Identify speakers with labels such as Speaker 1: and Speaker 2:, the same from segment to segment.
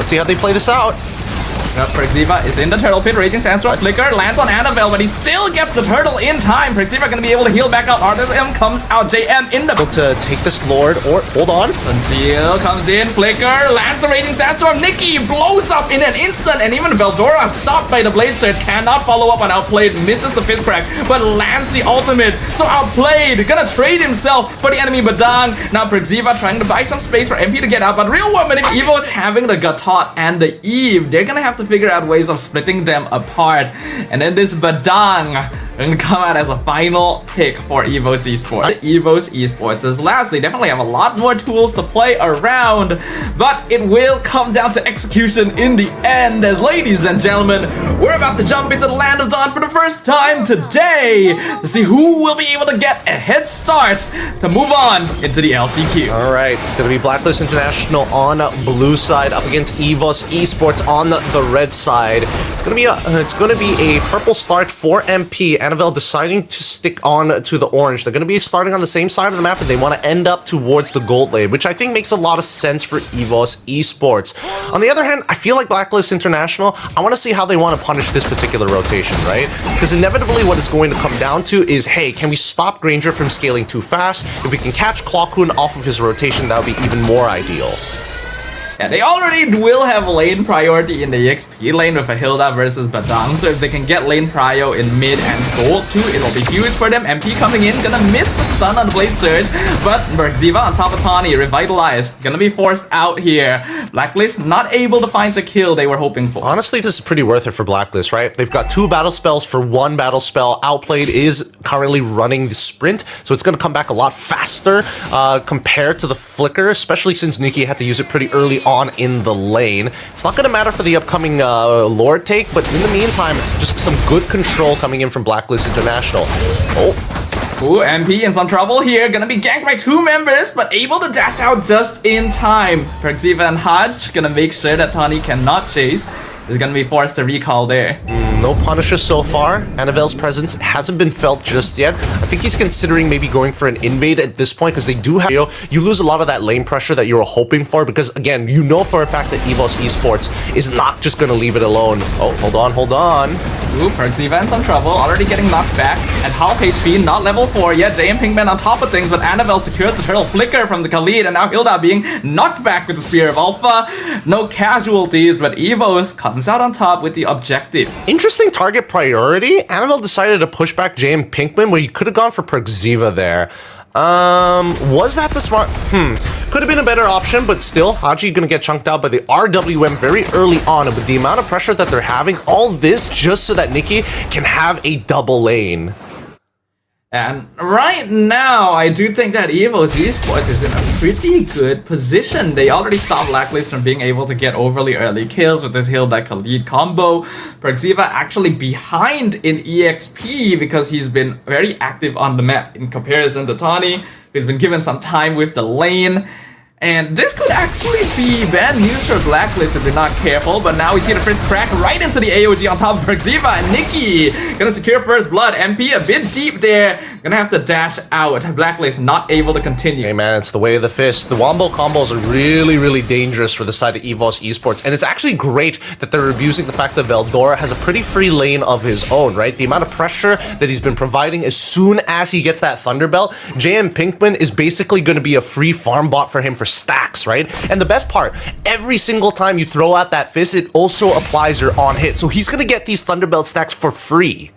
Speaker 1: let's see how they play this out.
Speaker 2: Prexiva is in the turtle pit. Raging Sandstorm Flicker lands on Annabelle, but he still gets the turtle in time. Prexiva gonna be able to heal back out. RWM comes out. JM in the...
Speaker 1: To take this Lord, or hold on.
Speaker 2: Conceal comes in. Flicker lands the Raging Sandstorm. Nikki blows up in an instant, and even Veldora stopped by the Blade Surge. Cannot follow up on Outplayed. Misses the Fist Crack, but lands the ultimate. So Outplayed gonna trade himself for the enemy Badang. Now Prexiva trying to buy some space for MP to get out, but Real Woman, if EVOS having the Gatot and the Eve, they're gonna have to figure out ways of splitting them apart. And then this Badang gonna come out as a final pick for EVOS Esports. EVOS Esports is last. They definitely have a lot more tools to play around, but it will come down to execution in the end. As ladies and gentlemen, we're about to jump into the Land of Dawn for the first time today to see who will be able to get a head start to move on into the LCQ.
Speaker 1: All right, it's gonna be Blacklist International on blue side up against EVOS Esports on the red side. It's gonna be a purple start for MP. Annabelle deciding to stick on to the orange. They're gonna be starting on the same side of the map, and they want to end up towards the gold lane, which I think makes a lot of sense for EVOS Esports. On the other hand, I feel like Blacklist International, I want to see how they want to punish this particular rotation, right? Because inevitably what it's going to come down to is, hey, can we stop Granger from scaling too fast? If we can catch Clawcoon off of his rotation, that would be even more ideal.
Speaker 2: Yeah, they already will have lane priority in the EXP lane with a Hilda versus Badang, so if they can get lane prio in mid and gold too, it'll be huge for them. MP coming in, gonna miss the stun on the Blade Surge, but Bergziva on top of Tawny, revitalized, gonna be forced out here. Blacklist not able to find the kill they were hoping for.
Speaker 1: Honestly, this is pretty worth it for Blacklist, right? They've got 2 battle spells for 1 battle spell. Outplayed is currently running the sprint, so it's gonna come back a lot faster compared to the Flicker, especially since Nikki had to use it pretty early on in the lane. It's not going to matter for the upcoming Lord take, but in the meantime, just some good control coming in from Blacklist International.
Speaker 2: Ooh, MP in some trouble here. Gonna be ganked by 2 members, but able to dash out just in time. Prexiva and Hodge gonna make sure that Tawny cannot chase. Is gonna be forced to recall there.
Speaker 1: No Punisher so far. Annabelle's presence hasn't been felt just yet. I think he's considering maybe going for an invade at this point because they do have, you lose a lot of that lane pressure that you were hoping for because, again, you know for a fact that EVOS Esports is not just going to leave it alone. Oh, hold on.
Speaker 2: Ooh, Prexiva in some trouble. Already getting knocked back. And half HP, not level 4 yet. JM Pinkman on top of things, but Annabelle secures the turtle Flicker from the Khalid, and now Hilda being knocked back with the Spear of Alpha. No casualties, but EVOS comes out on top with the objective.
Speaker 1: Interesting target priority. Annabelle decided to push back JM Pinkman where you could have gone for Prexiva there. Was that the smart? Could have been a better option, but still, Haji gonna get chunked out by the RWM very early on, and with the amount of pressure that they're having, all this just so that Nikki can have a double lane.
Speaker 2: And right now, I do think that EVOS Esports is in a pretty good position. They already stopped Blacklist from being able to get overly early kills with this Hilda Khalid combo. Prexiva actually behind in EXP because he's been very active on the map in comparison to Tawny, who's been given some time with the lane. And this could actually be bad news for Blacklist if they're not careful, but now we see the first crack right into the AOG on top of Prexiva, and Nikki gonna secure first blood. MP a bit deep there, gonna have to dash out. Blacklist not able to continue.
Speaker 1: Hey man, it's the way of the fist. The wombo combos are really dangerous for the side of EVOS Esports, and it's actually great that they're abusing the fact that Veldora has a pretty free lane of his own, right? The amount of pressure that he's been providing as soon as he gets that Thunderbelt, JM Pinkman is basically gonna be a free farm bot for him for stacks, right? And the best part, every single time you throw out that fist, it also applies your on hit. So he's gonna get these Thunderbelt stacks for free.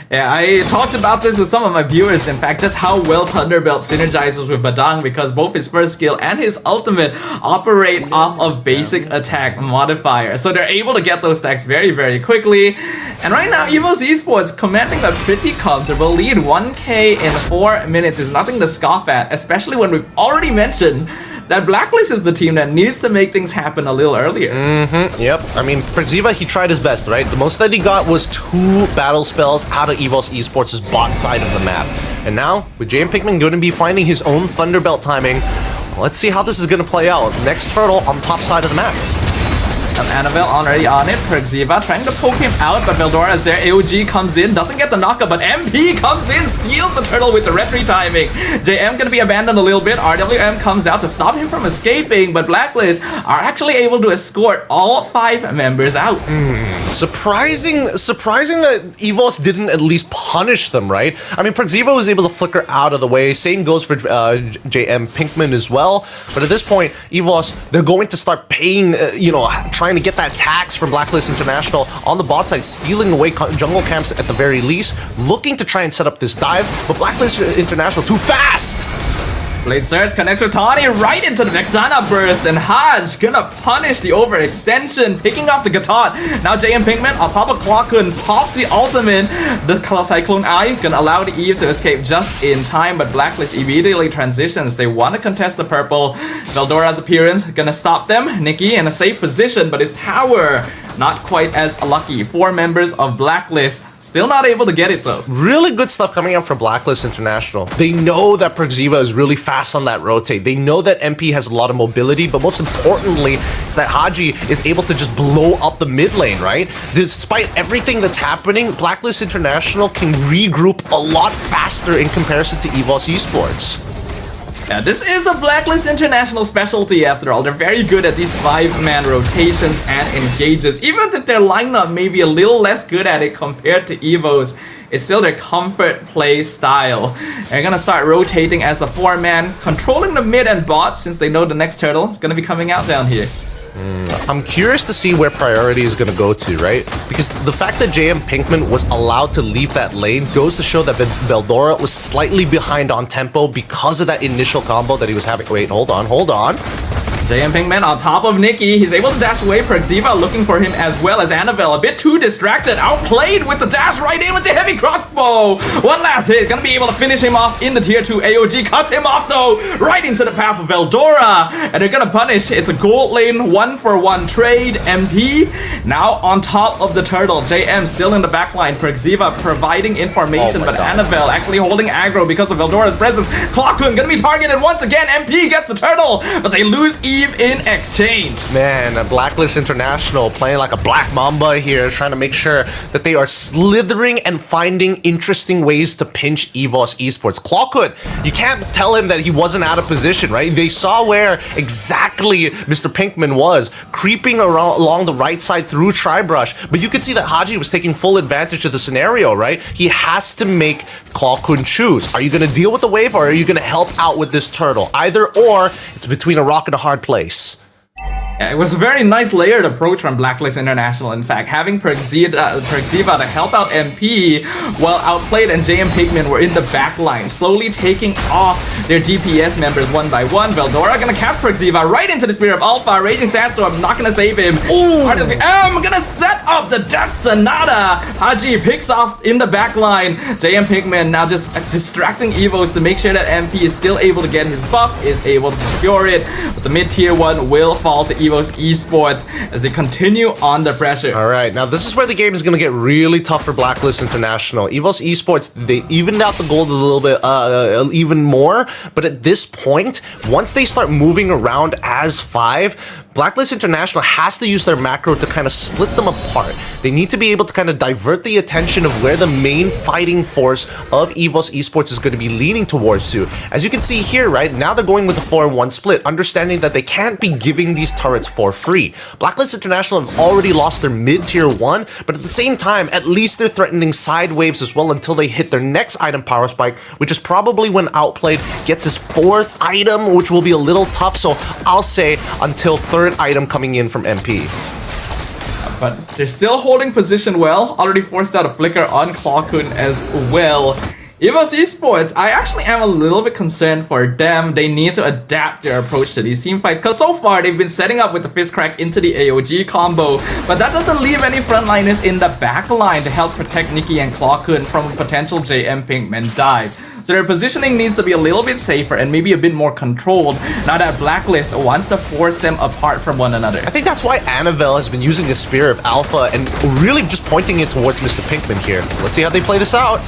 Speaker 2: Yeah, I talked about this with some of my viewers, in fact, just how well Thunderbelt synergizes with Badang because both his first skill and his ultimate operate off of basic attack modifier. So they're able to get those stacks very quickly. And right now, EVOS Esports commanding a pretty comfortable lead. 1K in 4 minutes is nothing to scoff at, especially when we've already mentioned that Blacklist is the team that needs to make things happen a little earlier.
Speaker 1: Yep. I mean, Prexiva, he tried his best, right? The most that he got was 2 battle spells out of EVOS Esports' bot side of the map. And now, with JM Pinkman going to be finding his own Thunderbelt timing, let's see how this is going to play out. Next turtle on the top side of the map.
Speaker 2: Annabelle already on it. Perxiva trying to poke him out, but Veldora is there. AOG comes in, doesn't get the knockup, but MP comes in, steals the turtle with the retry timing. JM gonna be abandoned a little bit. RWM comes out to stop him from escaping, but Blacklist are actually able to escort all 5 members out.
Speaker 1: Surprising that EVOS didn't at least punish them, right? I mean, Perxiva was able to flicker out of the way. Same goes for JM Pinkman as well. But at this point, EVOS, they're going to start paying, trying to get that tax from Blacklist International on the bot side, stealing away jungle camps at the very least, looking to try and set up this dive, but Blacklist International too fast!
Speaker 2: Blade Surge connects with Tawny right into the Vexana burst, and Haj gonna punish the overextension, picking off the Gatot. Now JM Pinkman on top of Clockun pops the ultimate. The Cyclone Eye gonna allow the Eve to escape just in time, but Blacklist immediately transitions. They want to contest the purple. Veldora's appearance gonna stop them. Nikki in a safe position, but his tower not quite as lucky. 4 members of Blacklist still not able to get it though.
Speaker 1: Really good stuff coming out from Blacklist International. They know that Perxiva is really fast on that rotate. They know that MP has a lot of mobility, but most importantly, is that Haji is able to just blow up the mid lane, right? Despite everything that's happening, Blacklist International can regroup a lot faster in comparison to EVOS Esports.
Speaker 2: Yeah, this is a Blacklist International specialty after all. They're very good at these 5-man rotations and engages. Even if their lineup may be a little less good at it compared to EVO's, it's still their comfort play style. They're gonna start rotating as a 4-man, controlling the mid and bot since they know the next turtle is gonna be coming out down here.
Speaker 1: I'm curious to see where priority is going to go to, right? Because the fact that JM Pinkman was allowed to leave that lane goes to show that Veldora was slightly behind on tempo because of that initial combo that he was having. Wait, hold on.
Speaker 2: JM Pinkman on top of Nikki. He's able to dash away. Perxiva looking for him as well as Annabelle. A bit too distracted. Outplayed with the dash right in with the heavy crossbow. One last hit. Gonna be able to finish him off in the tier 2. AOG cuts him off though. Right into the path of Veldora. And they're gonna punish. It's a gold lane 1-for-1 trade. MP now on top of the turtle. JM still in the backline. Perxiva providing information, but
Speaker 1: God.
Speaker 2: Annabelle actually holding aggro because of Veldora's presence. Clockun gonna be targeted once again. MP gets the turtle, but they lose Eve in exchange.
Speaker 1: Man, Blacklist International playing like a black mamba here, trying to make sure that they are slithering and finding interesting ways to pinch EVOS Esports. Clockwood, you can't tell him that he wasn't out of position, right? They saw where exactly Mr. Pinkman was, creeping around along the right side through Tribrush, but you could see that Haji was taking full advantage of the scenario, right? He has to make Clockwood choose. Are you going to deal with the wave, or are you going to help out with this turtle? Either or, it's between a rock and a hard place.
Speaker 2: Yeah, it was a very nice layered approach from Blacklist International. In fact, having Perxiva to help out MP while Outplayed and JM Pinkman were in the back line, slowly taking off their DPS members one by one. Veldora gonna cap Perxiva right into the Spear of Alpha. Raging Sandstorm not gonna save him. I'm gonna set up the Death Sonata. Haji picks off in the back line. JM Pinkman now just distracting EVOS to make sure that MP is still able to get his buff, is able to secure it. But the mid tier 1 will fall to EVOS Esports as they continue on the pressure.
Speaker 1: All right, now this is where the game is going to get really tough for Blacklist International. EVOS Esports, they evened out the gold a little bit, even more, but at this point, once they start moving around as 5, Blacklist International has to use their macro to kind of split them apart. They need to be able to kind of divert the attention of where the main fighting force of EVOS Esports is going to be leaning towards to. As you can see here, right, now they're going with a 4-1 split, understanding that they can't be giving these turrets for free. Blacklist International have already lost their mid-tier 1, but at the same time, at least they're threatening side waves as well until they hit their next item power spike, which is probably when Outplayed gets his 4th item, which will be a little tough, so I'll say until 3rd item coming in from MP.
Speaker 2: But they're still holding position well. Already forced out a flicker on Clockun as well. EVOS Esports, I actually am a little bit concerned for them. They need to adapt their approach to these team fights, because so far they've been setting up with the fist crack into the AOG combo, but that doesn't leave any frontliners in the back line to help protect Nikki and Clockun from a potential JM Pinkman dive. So their positioning needs to be a little bit safer and maybe a bit more controlled now that Blacklist wants to force them apart from one another.
Speaker 1: I think that's why Annabelle has been using the Spear of Alpha and really just pointing it towards Mr. Pinkman here. Let's see how they play this out.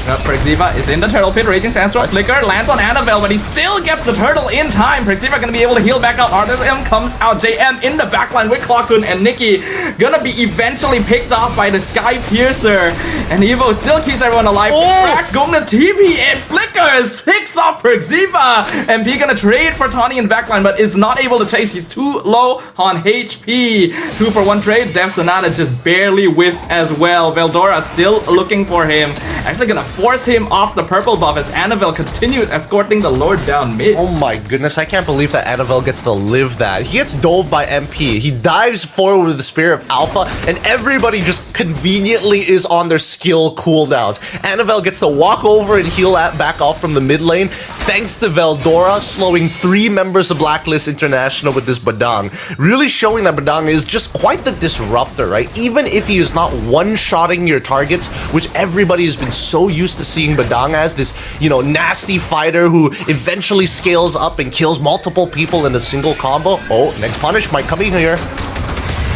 Speaker 2: Prexiva is in the turtle pit. Raging Sandstorm Flicker lands on Annabelle, but he still gets the turtle in time. Prexiva gonna be able to heal back out. RWM comes out. JM in the backline with Clockun and Nikki. Gonna be eventually picked off by the Sky Piercer. And Evo still keeps everyone alive. Crack going to TP and Flickers picks off Prexiva. MP gonna trade for Tawny in backline, but is not able to chase. He's too low on HP. 2-for-1 trade. Death Sonata just barely whiffs as well. Veldora still looking for him. Actually gonna force him off the purple buff as Annabelle continues escorting the Lord down mid.
Speaker 1: Oh my goodness, I can't believe that Annabelle gets to live that. He gets dove by MP. He dives forward with the Spear of Alpha, and everybody just conveniently is on their skill cooldowns. Annabelle gets to walk over and heal back off from the mid lane, thanks to Veldora slowing 3 members of Blacklist International with this Badang. Really showing that Badang is just quite the disruptor, right? Even if he is not one-shotting your targets, which everybody has been so used to seeing Badang as this, you know, nasty fighter who eventually scales up and kills multiple people in a single combo. Oh, next punish might come in here.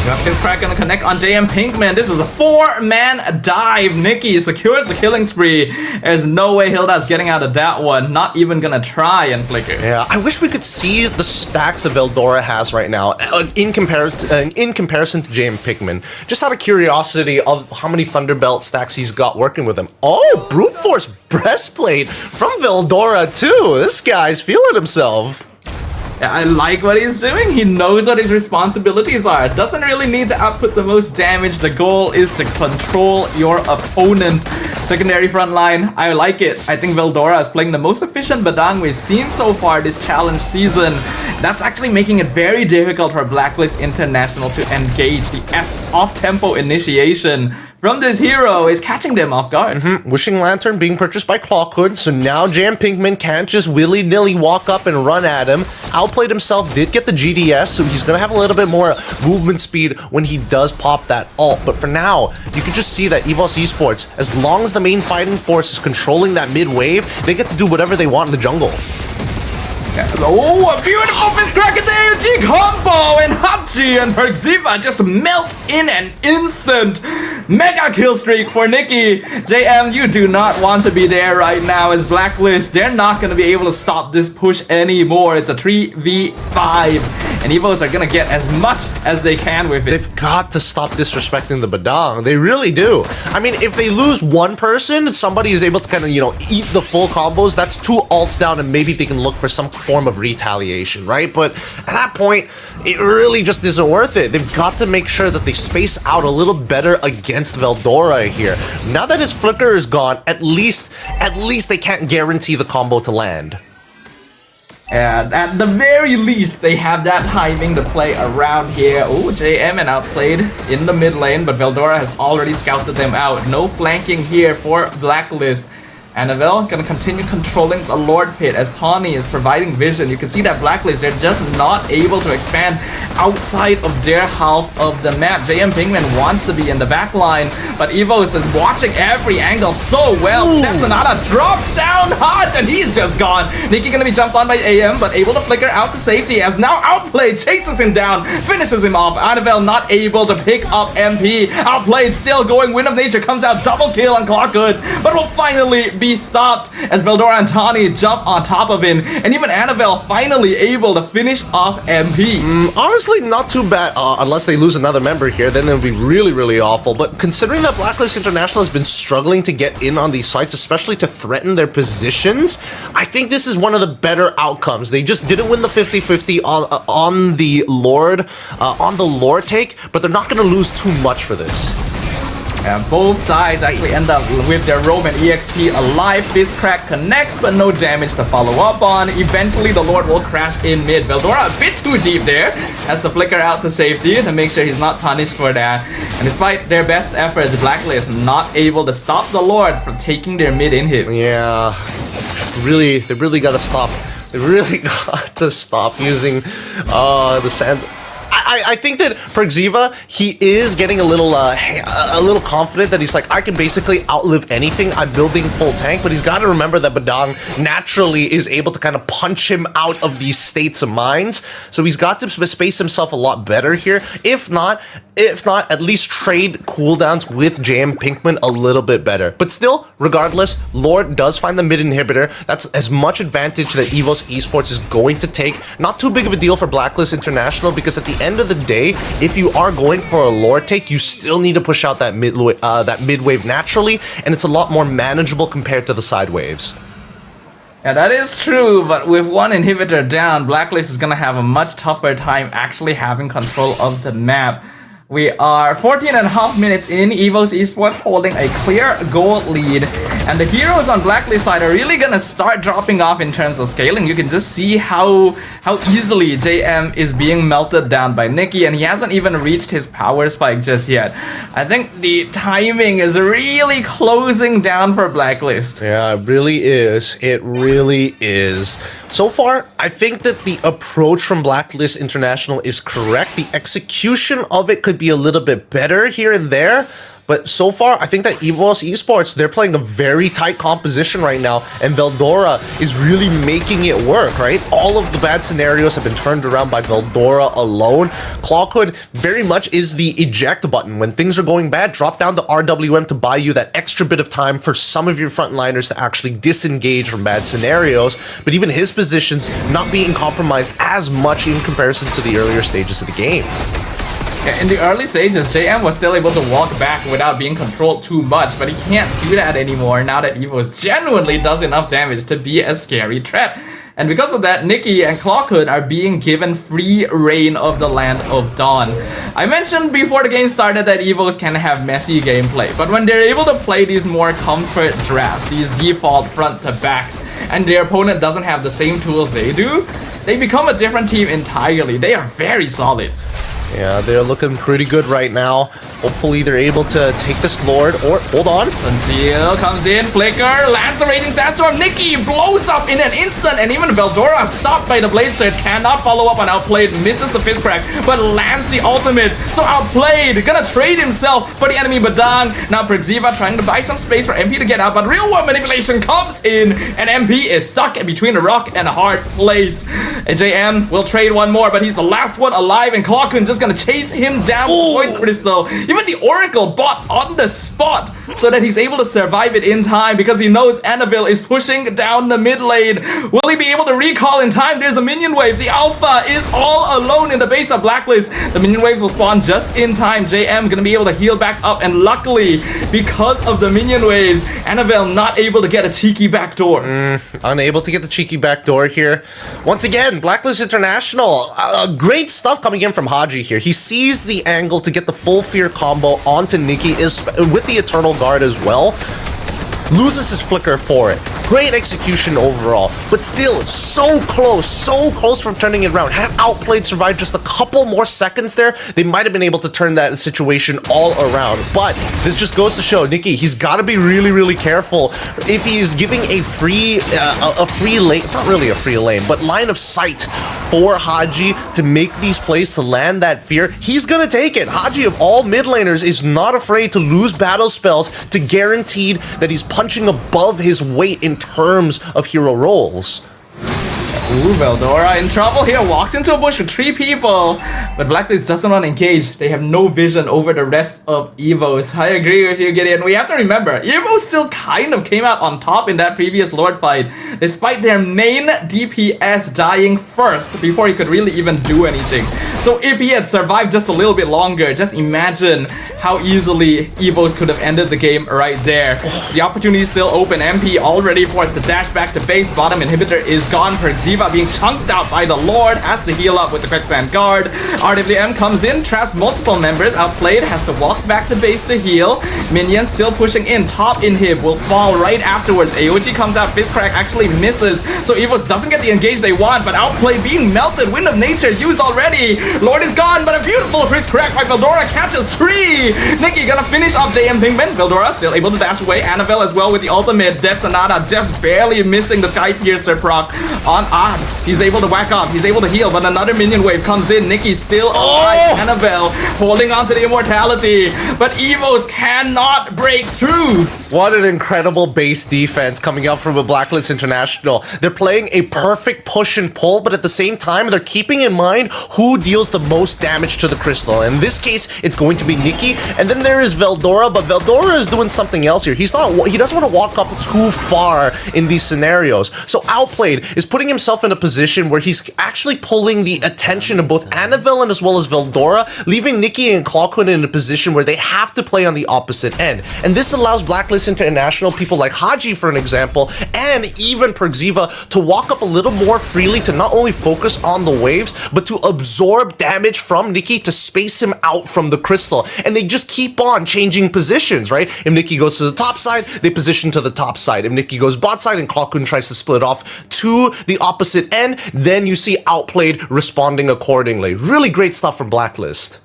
Speaker 2: Fizzcrack gonna connect on JM Pinkman. This is a 4-man dive. Nikki secures the killing spree. There's no way Hilda's getting out of that one. Not even gonna try and Flicker.
Speaker 1: Yeah, I wish we could see the stacks that Veldora has right now in comparison to JM Pinkman. Just out of curiosity of how many Thunderbelt stacks he's got working with him. Oh, Brute Force Breastplate from Veldora too. This guy's feeling himself.
Speaker 2: Yeah, I like what he's doing. He knows what his responsibilities are. Doesn't really need to output the most damage. The goal is to control your opponent. Secondary front line, I like it. I think Veldora is playing the most efficient Badang we've seen so far this challenge season. That's actually making it very difficult for Blacklist International to engage. The off-tempo initiation from this hero is catching them off guard.
Speaker 1: Wishing Lantern being purchased by Clockhood, so now Jam Pinkman can't just willy-nilly walk up and run at him. Outplayed himself, did get the GDS, so he's gonna have a little bit more movement speed when he does pop that ult. But for now, you can just see that EVOS Esports, as long as the main fighting force is controlling that mid-wave, they get to do whatever they want in the jungle.
Speaker 2: Oh, a beautiful Fizzcrack and the AOG combo, and Hachi and Prexiva just melt in an instant. Mega kill streak for Nikki. JM, you do not want to be there right now as Blacklist. They're not going to be able to stop this push anymore. It's a 3v5. And EVOs are going to get as much as they can with it.
Speaker 1: They've got to stop disrespecting the Badang. They really do. I mean, if they lose one person, somebody is able to kind of, you know, eat the full combos. That's 2 ults down and maybe they can look for some form of retaliation, right? But at that point, it really just isn't worth it. They've got to make sure that they space out a little better against Veldora here. Now that his flicker is gone, at least they can't guarantee the combo to land.
Speaker 2: And at the very least, they have that timing to play around here. Oh, JM and outplayed in the mid lane, but Veldora has already scouted them out. No flanking here for Blacklist. Annabelle gonna continue controlling the Lord Pit as Tawny is providing vision. You can see that Blacklist, they're just not able to expand outside of their half of the map. JM Pinkman wants to be in the back line, but EVOS is watching every angle so well. Death Sonata drops down Hodge and he's just gone. Nikki gonna be jumped on by AM, but able to flicker out to safety as now Outplayed chases him down, finishes him off. Annabelle not able to pick up MP. Outplayed still going. Wind of Nature comes out, double kill on Clockhood, but will finally be stopped as Veldora and Tawny jump on top of him, and even Annabelle finally able to finish off MP.
Speaker 1: Honestly, not too bad, unless they lose another member here, then it would be really, really awful. But considering that Blacklist International has been struggling to get in on these sites, especially to threaten their positions, I think this is one of the better outcomes. They just didn't win the 50-50 on the Lord take, but they're not going to lose too much for this.
Speaker 2: And both sides actually end up with their Roman EXP alive. Fizzcrack connects, but no damage to follow up on. Eventually, the Lord will crash in mid. Veldora a bit too deep there. Has to flicker out to safety to make sure he's not punished for that. And despite their best efforts, Blacklist not able to stop the Lord from taking their mid inhib.
Speaker 1: Yeah, they really got to stop. They really got to stop using the sand. I think that Perxiva, he is getting a little confident that he's like, I can basically outlive anything. I'm building full tank, but he's got to remember that Badang naturally is able to kind of punch him out of these states of minds. So he's got to space himself a lot better here. If not, at least trade cooldowns with JM Pinkman a little bit better. But still, regardless, Lord does find the mid inhibitor. That's as much advantage that EVOS Esports is going to take. Not too big of a deal for Blacklist International, because at the end of the day, if you are going for a Lord take, you still need to push out that mid wave naturally, and it's a lot more manageable compared to the side waves.
Speaker 2: Yeah, that is true, but with one inhibitor down, Blacklist is gonna have a much tougher time actually having control of the map. We are 14.5 minutes in, EVOS Esports holding a clear goal lead, and the heroes on Blacklist side are really gonna start dropping off in terms of scaling. You can just see how easily JM is being melted down by Nicky, and he hasn't even reached his power spike just yet. I think the timing is really closing down for Blacklist.
Speaker 1: Yeah, it really is. It really is. So far, I think that the approach from Blacklist International is correct. The execution of it could be a little bit better here and there, but so far, I think that EVOS Esports, they're playing a very tight composition right now, and Veldora is really making it work, right? All of the bad scenarios have been turned around by Veldora alone. Clawhood very much is the eject button. When things are going bad, drop down to RWM to buy you that extra bit of time for some of your frontliners to actually disengage from bad scenarios, but even his position's not being compromised as much in comparison to the earlier stages of the game.
Speaker 2: In the early stages, JM was still able to walk back without being controlled too much, but he can't do that anymore now that EVOS genuinely does enough damage to be a scary threat. And because of that, Nicky and Clawhood are being given free reign of the Land of Dawn. I mentioned before the game started that EVOS can have messy gameplay, but when they're able to play these more comfort drafts, these default front to backs, and their opponent doesn't have the same tools they do, they become a different team entirely. They are very solid.
Speaker 1: Yeah, they're looking pretty good right now. Hopefully they're able to take this Lord, or hold on.
Speaker 2: Conceal comes in, Flicker, lands the Raging Sandstorm, Nicky blows up in an instant, and even Veldora, stopped by the Blade Surge, cannot follow up on Outplayed, misses the Fist Crack, but lands the ultimate. So Outplayed gonna trade himself for the enemy Badang. Now Perxiva trying to buy some space for MP to get out, but Real World Manipulation comes in, and MP is stuck between a rock and a hard place. And JM will trade one more, but he's the last one alive, and Clawhood just gonna chase him down with Point Crystal. Even the Oracle bought on the spot so that he's able to survive it in time, because he knows Annabelle is pushing down the mid lane. Will he be able to recall in time? There's a minion wave. The Alpha is all alone in the base of Blacklist. The minion waves will spawn just in time. JM gonna be able to heal back up, and luckily, because of the minion waves, Annabelle not able to get a cheeky backdoor.
Speaker 1: Unable to get the cheeky backdoor here. Once again, Blacklist International, great stuff coming in from Haji here. He sees the angle to get the full fear combo onto Nicky with the Eternal Guard as well. Loses his flicker for it. Great execution overall, but still so close from turning it around. Had Outplayed survived just a couple more seconds there, they might have been able to turn that situation all around. But this just goes to show Nicky, he's got to be really careful. If he is giving a free lane, not really a free lane, but line of sight for Haji to make these plays, to land that fear, he's gonna take it. Haji, of all mid laners, is not afraid to lose battle spells to guaranteed that he's punching above his weight in terms of hero roles.
Speaker 2: Ooh, Veldora in trouble here, walks into a bush with 3 people, but Blacklist doesn't want to engage. They have no vision over the rest of EVOS. I agree with you, Gideon. We have to remember, EVOS still kind of came out on top in that previous Lord fight, despite their main DPS dying first before he could really even do anything. So if he had survived just a little bit longer, just imagine how easily EVOS could have ended the game right there. The opportunity is still open. MP already forced to dash back to base. Bottom inhibitor is gone. Perxiva being chunked out by the Lord, has to heal up with the Quicksand Guard. RWM comes in, traps multiple members. Outplayed, has to walk back to base to heal. Minions still pushing in. Top inhib will fall right afterwards. AOG comes out. Fist Crack actually misses, so EVOS doesn't get the engage they want, but Outplayed being melted. Wind of Nature used already. Lord is gone, but a beautiful Fist Crack by Veldora catches 3. Nicky gonna finish off JM Pinkman. Veldora still able to dash away. Annabelle as well with the ultimate. Death Sonata just barely missing the Sky Piercer proc on but he's able to whack off, he's able to heal, but another minion wave comes in. Nicky's still alive. Annabelle holding on to the immortality, but EVOS cannot break through.
Speaker 1: What an incredible base defense coming up from a Blacklist International. They're playing a perfect push and pull, but at the same time, they're keeping in mind who deals the most damage to the crystal. In this case, it's going to be Nikki, and then there is Veldora, but Veldora is doing something else here. He doesn't want to walk up too far in these scenarios. So Outplayed is putting himself in a position where he's actually pulling the attention of both Annabelle and as well as Veldora, leaving Nikki and Clockhood in a position where they have to play on the opposite end. And this allows Blacklist International, people like Haji for an example, and even Perxiva to walk up a little more freely to not only focus on the waves, but to absorb damage from Nikki to space him out from the crystal. And they just keep on changing positions, right? If Nikki goes to the top side, they position to the top side. If Nikki goes bot side and Clockhood tries to split off to the opposite end, then you see Outplayed responding accordingly. Really great stuff from Blacklist.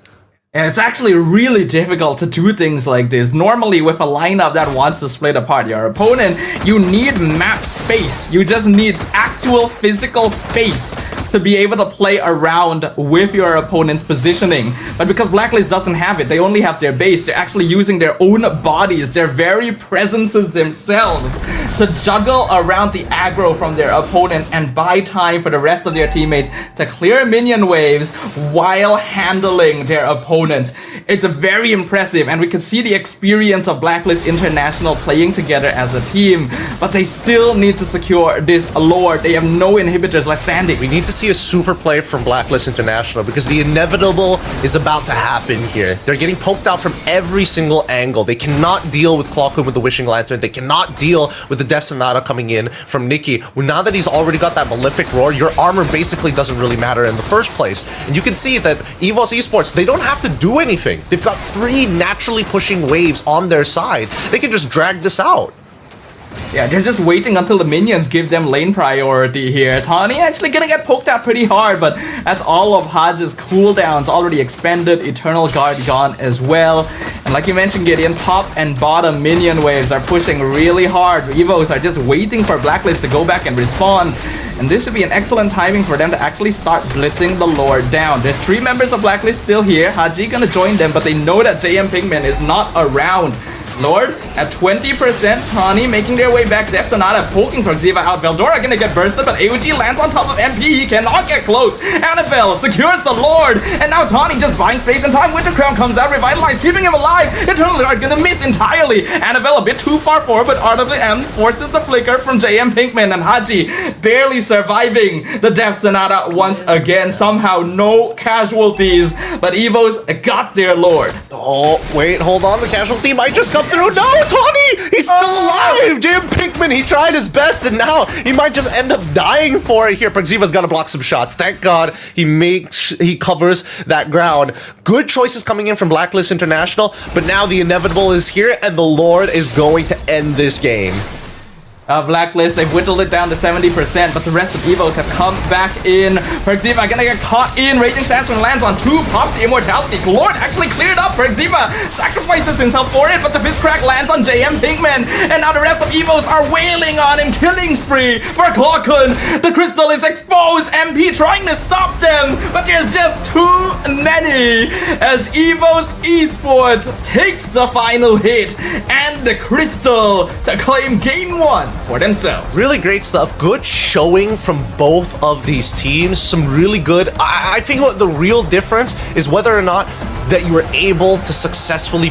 Speaker 2: And it's actually really difficult to do things like this. Normally, with a lineup that wants to split apart your opponent, you need map space. You just need actual physical space to be able to play around with your opponent's positioning. But because Blacklist doesn't have it, they only have their base. They're actually using their own bodies, their very presences themselves, to juggle around the aggro from their opponent and buy time for the rest of their teammates to clear minion waves while handling their opponents. It's very impressive, and we can see the experience of Blacklist International playing together as a team, but they still need to secure this lord. They have no inhibitors left standing.
Speaker 1: We need to see a super play from Blacklist International because the inevitable is about to happen here. They're getting poked out from every single angle. They cannot deal with Clockhood with the Wishing Lantern. They cannot deal with the Death Sonata coming in from Nikki. Well, now that he's already got that Malefic Roar, your armor basically doesn't really matter in the first place. And you can see that EVOS Esports, they don't have to do anything. They've got 3 naturally pushing waves on their side. They can just drag this out.
Speaker 2: Yeah, they're just waiting until the minions give them lane priority here. Tawny actually gonna get poked out pretty hard, but that's all of Hodge's cooldowns already expended. Eternal Guard gone as well. And like you mentioned, Gideon, top and bottom minion waves are pushing really hard. EVOs are just waiting for Blacklist to go back and respawn. And this should be an excellent timing for them to actually start blitzing the Lord down. There's 3 members of Blacklist still here. Haji gonna join them, but they know that JM Pigman is not around. Lord at 20%, Tawny making their way back. Death Sonata poking Perxiva out. Veldora gonna get bursted, but AOG lands on top of MP. He cannot get close. Annabelle secures the Lord, and now Tawny just buying space and time. Winter Crown comes out, revitalized, keeping him alive. Eternal Guard gonna miss entirely. Annabelle a bit too far forward, but RWM forces the flicker from JM Pinkman, and Haji barely surviving the Death Sonata once again. Somehow no casualties, but EVOs got their Lord.
Speaker 1: Oh, wait, hold on. The casualty might just come through. No, Tawny! He's still alive! Jim Pinkman, he tried his best, and now he might just end up dying for it here. Perxiva's got to block some shots. Thank God he covers that ground. Good choices coming in from Blacklist International, but now the inevitable is here, and the Lord is going to end this game.
Speaker 2: Blacklist, they've whittled it down to 70%, but the rest of EVOs have come back in. Perxiva gonna get caught in. Raging Sandstorm lands on 2, pops the immortality. Lord actually cleared up. Perxiva sacrifices himself for it, but the fist crack lands on JM Pinkman, and now the rest of EVOs are wailing on him. Killing spree for Clockhood. The crystal is exposed. MP trying to stop them, but there's just too many as EVOS Esports takes the final hit and the crystal to claim game 1 for themselves.
Speaker 1: Really great stuff. Good showing from both of these teams. Some really good. I think what the real difference is whether or not that you were able to successfully